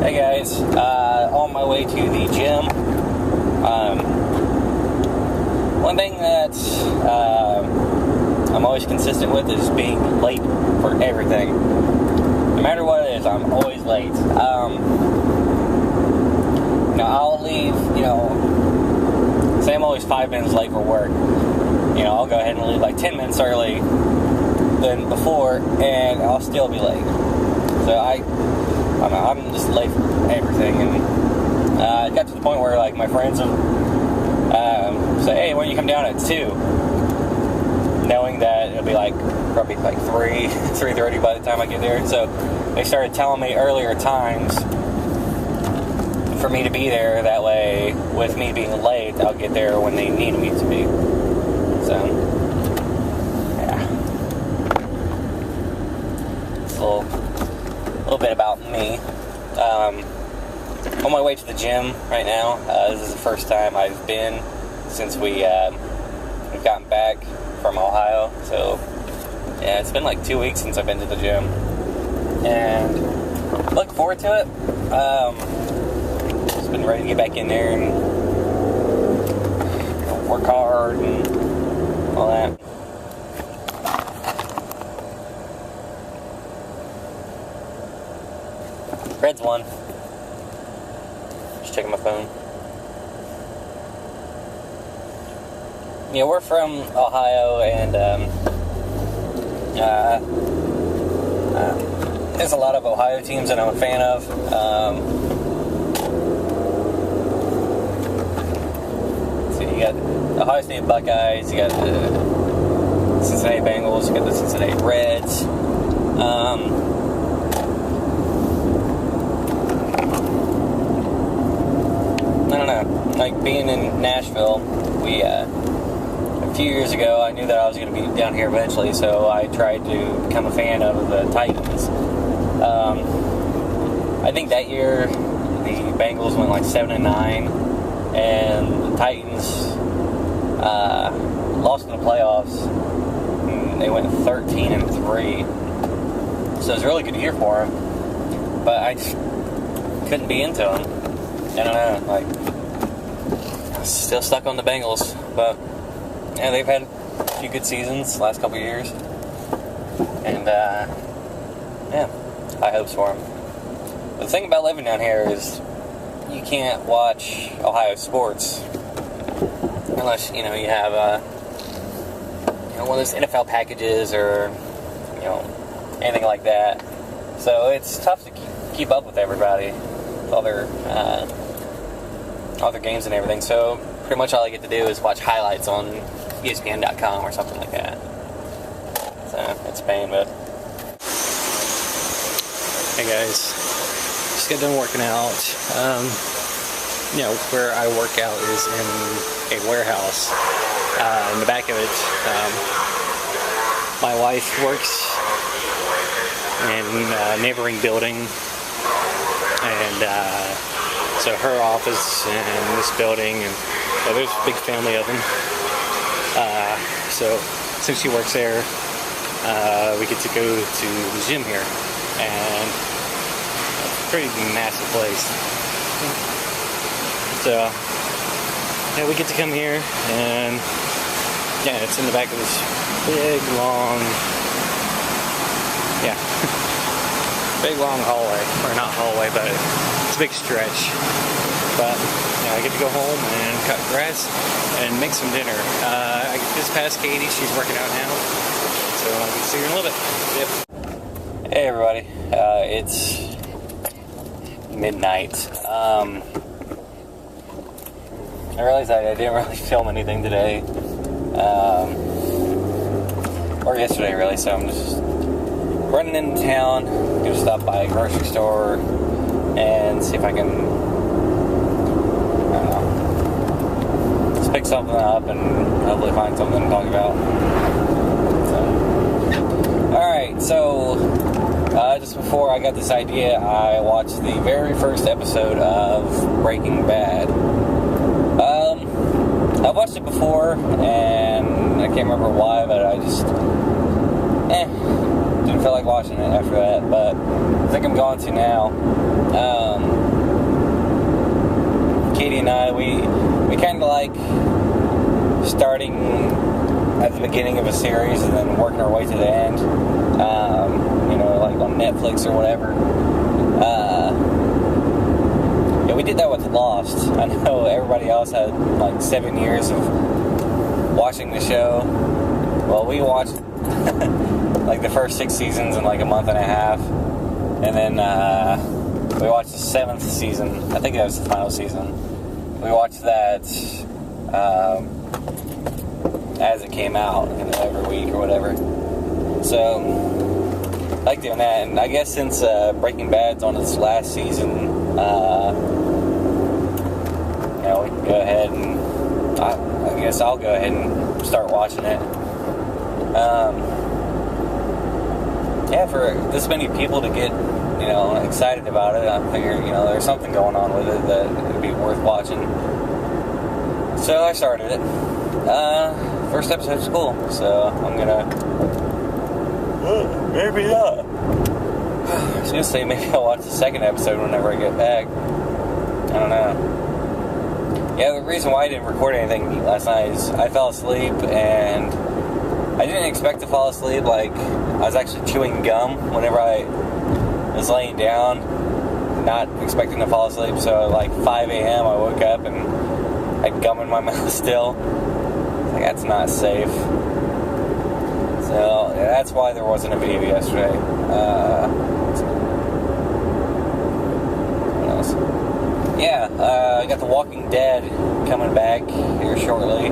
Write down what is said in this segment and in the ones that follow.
Hey guys, on my way to the gym. One thing that I'm always consistent with is being late for everything. No matter what it is, I'm always late. I'll leave, say I'm always 5 minutes late for work. I'll go ahead and leave like 10 minutes early than before, and I'll still be late. So I'm just late for everything, and it got to the point where like my friends would say, "Hey, why don't you come down at 2?" Knowing that it'll be probably 3:30 by the time I get there. So they started telling me earlier times for me to be there. That way, with me being late, I'll get there when they need me to be. So, yeah. It's a little bit about me. On my way to the gym right now. This is the first time I've been since we've gotten back from Ohio. So, yeah, it's been like 2 weeks since I've been to the gym. And looking forward to it. Just been ready to get back in there and work hard and all that. Reds won. Just checking my phone. Yeah, we're from Ohio, and there's a lot of Ohio teams that I'm a fan of. So you got the Ohio State Buckeyes, you got the Cincinnati Bengals, you got the Cincinnati Reds. I don't know, like being in Nashville, a few years ago, I knew that I was going to be down here eventually, so I tried to become a fan of the Titans. I think that year, the Bengals went like 7-9, and the Titans lost in the playoffs, and they went 13-3. So it was a really good year for them, but I just couldn't be into them. I don't know, I'm still stuck on the Bengals, but yeah, they've had a few good seasons the last couple of years, and yeah, high hopes for them. But the thing about living down here is you can't watch Ohio sports unless you have one of those NFL packages or anything like that. So it's tough to keep up with everybody, with all their games and everything. So pretty much all I get to do is watch highlights on ESPN.com or something like that. So it's a pain, but hey guys, just got done working out. Where I work out is in a warehouse. In the back of it, my wife works in a neighboring building, and so her office in this building, and there's a big family of them. So since she works there, we get to go to the gym here, and it's a pretty massive place. So yeah, we get to come here, and yeah, it's in the back of this big long, big long hallway, or not hallway, but it's a big stretch. But I get to go home and cut grass and make some dinner. I just passed Katie, she's working out now, so I'll see her in a little bit. Yep. Hey everybody, it's midnight. I realized I didn't really film anything today, or yesterday really, so I'm just running into town, gonna stop by a grocery store and see if I can just pick something up and hopefully find something to talk about. Alright, so just before I got this idea, I watched the very first episode of Breaking Bad. I watched it before, and I can't remember why, but I just didn't feel like watching it after that, but I think I'm going to now. kind of like starting at the beginning of a series and then working our way to the end. Like on Netflix or whatever. Yeah, we did that with Lost. I know everybody else had like 7 years of watching the show. Well, we watched like the first 6 seasons in like a month and a half, and then we watched the 7th season. I think that was the final season. We watched that as it came out, every week or whatever. So I like doing that, and I guess since Breaking Bad's on its last season, we can go ahead and I guess I'll go ahead and start watching it. For this many people to get, excited about it, I figured, there's something going on with it that it'd be worth watching. So I started it. First episode's cool, so I'm gonna... maybe not. I was gonna say maybe I'll watch the second episode whenever I get back. I don't know. Yeah, the reason why I didn't record anything last night is I fell asleep, and I didn't expect to fall asleep. Like, I was actually chewing gum whenever I was laying down, not expecting to fall asleep. So at like 5 a.m. I woke up and I had gum in my mouth still. Like, that's not safe. So yeah, that's why there wasn't a video yesterday. What else? Yeah, I got The Walking Dead coming back here shortly.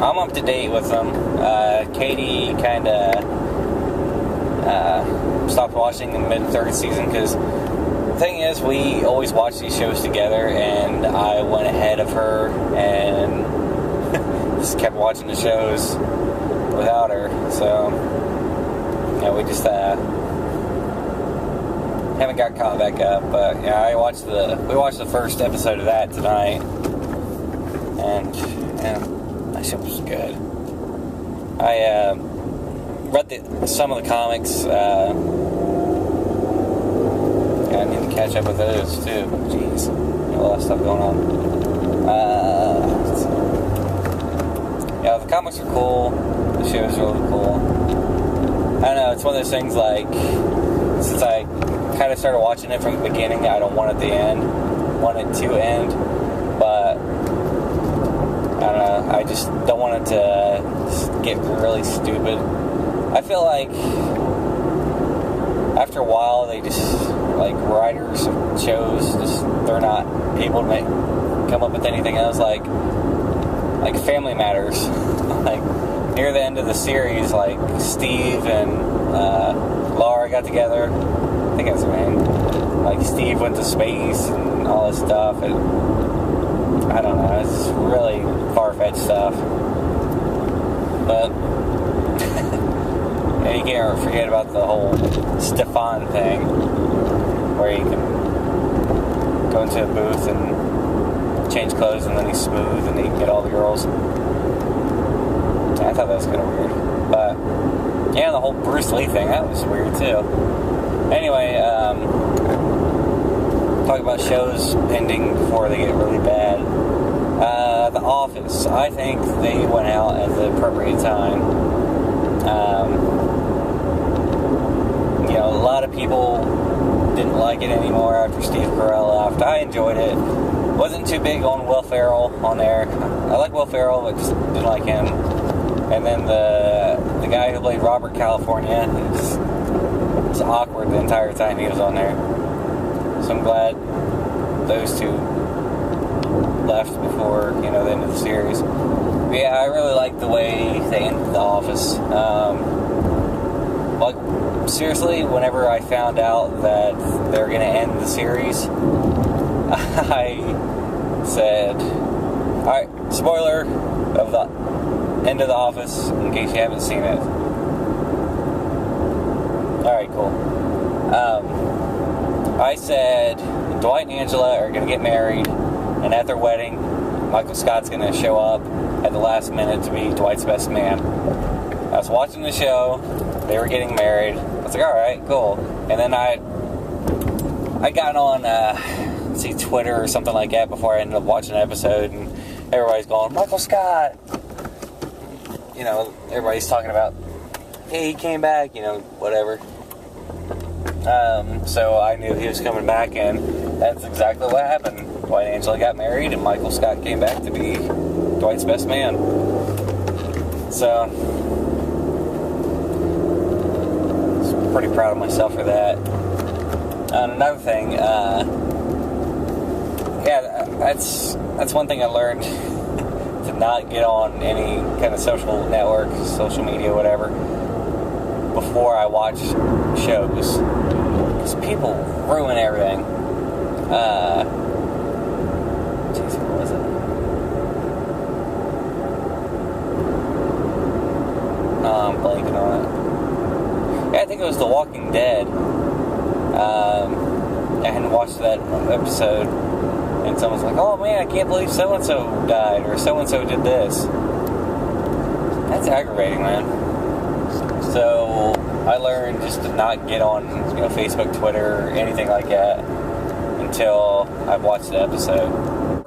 I'm up to date with them. Katie kind of stopped watching in the mid-third season because the thing is, we always watch these shows together, and I went ahead of her and just kept watching the shows without her. So, we just haven't got caught back up. But yeah, we watched the first episode of that tonight, and that shit was good. I read some of the comics. I need to catch up with those too. Jeez, a lot of stuff going on. The comics are cool. The show is really cool. I don't know, it's one of those things like, since I kind of started watching it from the beginning, I don't want it to end. But I don't know, I just don't want it to get really stupid. I feel like after a while, they just, like, writers of shows, they're not able to come up with anything else, like Family Matters. Like, near the end of the series, like, Steve and Laura got together. I think that's her name. Like, Steve went to space and all this stuff. And I don't know, it's really far-fetched stuff. But and you can't forget about the whole Stefan thing, where you can go into a booth and change clothes and then he's smooth and he can get all the girls. I thought that was kind of weird. But yeah, the whole Bruce Lee thing, that was weird too. Anyway, talk about shows ending before they get really bad. The Office, I think they went out at the appropriate time. A lot of people didn't like it anymore after Steve Carell left. I enjoyed it. Wasn't too big on Will Ferrell on there. I like Will Ferrell, but just didn't like him. And then the guy who played Robert California, it was awkward the entire time he was on there. So I'm glad those two left before, the end of the series. But yeah, I really like the way they ended The Office. Seriously, whenever I found out that they're going to end the series, I said, alright, spoiler of the end of The Office, in case you haven't seen it. Alright, cool. I said Dwight and Angela are going to get married, and at their wedding, Michael Scott's going to show up at the last minute to be Dwight's best man. I was watching the show, they were getting married. I was like, alright, cool. And then I got on see Twitter or something like that before I ended up watching an episode, and everybody's going, Michael Scott! You know, everybody's talking about, hey, he came back, you know, whatever. So I knew he was coming back, and that's exactly what happened. Dwight and Angela got married, and Michael Scott came back to be Dwight's best man. So, I'm pretty proud of myself for that. And another thing, that's one thing I learned, to not get on any kind of social network, social media, whatever, before I watch shows. Because people ruin everything. Jeez, what was it? I'm blanking on it. Yeah, I think it was The Walking Dead. I hadn't watched that episode, and someone's like, oh man, I can't believe so-and-so died, or so-and-so did this. That's aggravating, man. So I learned just to not get on, you know, Facebook, Twitter, or anything like that until I've watched the episode.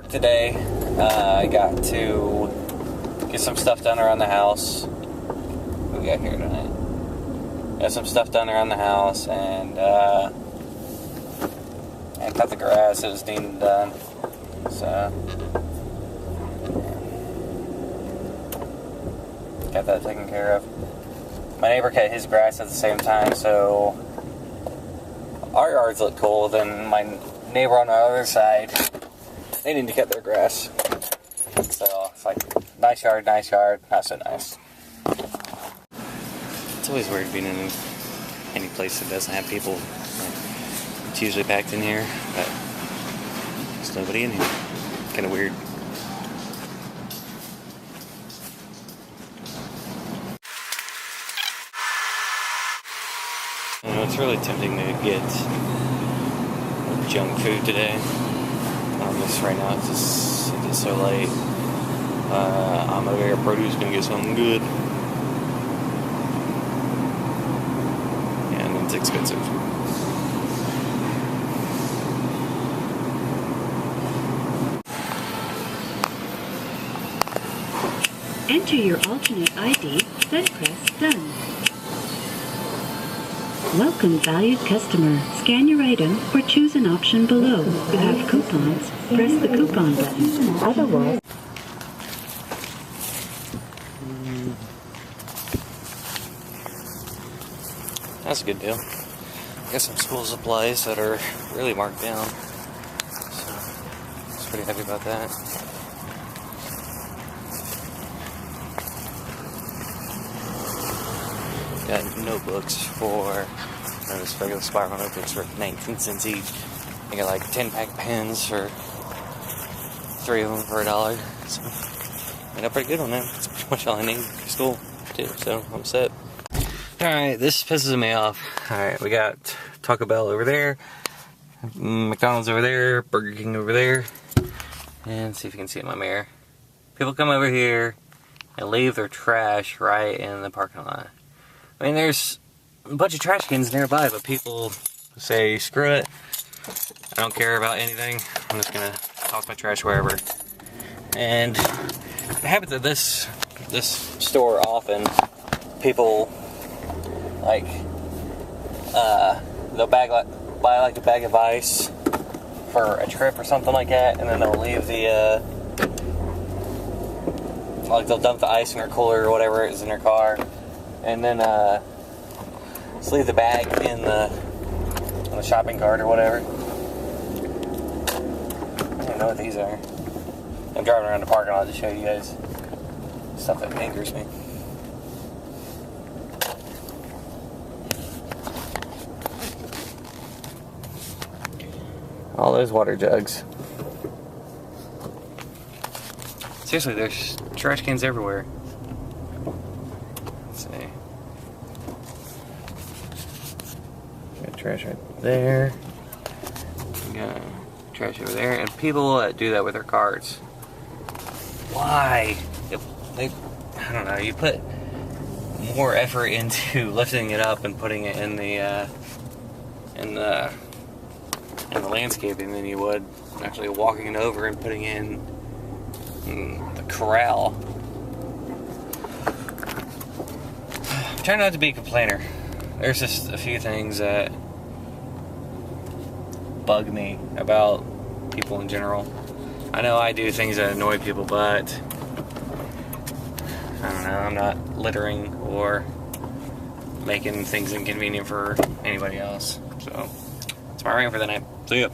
Today, I got to get some stuff done around the house. What we got here tonight? Got some stuff done around the house, and cut the grass. It was needed done. So got that taken care of. My neighbor cut his grass at the same time, so our yards look cool. Then my neighbor on the other side, they need to cut their grass. So it's like, nice yard, not so nice. It's always weird being in any place that doesn't have people. It's usually packed in here, but there's nobody in here. Kind of weird. You know, it's really tempting to get junk food today. Just right now, it's just so late. I'm over here at Produce gonna get something good. Yeah, and it's expensive. Enter your alternate ID, then press Done. Welcome, valued customer. Scan your item or choose an option below. You have coupons. Press the coupon button. Otherwise... That's a good deal. Got some school supplies that are really marked down. So, I was pretty happy about that. Got notebooks for just regular spiral notebooks for 19 cents each. I got like 10-pack pens for 3 of them for $1. So I got pretty good on that. That's pretty much all I need for school too. So I'm set. Alright, this pisses me off. Alright, we got Taco Bell over there, McDonald's over there, Burger King over there, and see if you can see it in my mirror. People come over here and leave their trash right in the parking lot. I mean, there's a bunch of trash cans nearby, but people say, screw it, I don't care about anything, I'm just gonna toss my trash wherever. And it happens at this store often. People, like, they'll buy like a bag of ice for a trip or something like that, and then they'll leave the, like they'll dump the ice in their cooler or whatever is in their car, and then just leave the bag in the shopping cart or whatever. I don't know what these are. I'm driving around the parking lot to show you guys stuff that angers me. All those water jugs. Seriously, there's trash cans everywhere. Let's see. Got trash right there. Got trash over there. And people that do that with their cars. Why? I don't know. You put more effort into lifting it up and putting it in the in the landscaping than you would actually walking it over and putting in the corral. I'm trying not to be a complainer. There's just a few things that bug me about people in general. I know I do things that annoy people, but I don't know, I'm not littering or making things inconvenient for anybody else. So, that's my rant for the night. See ya.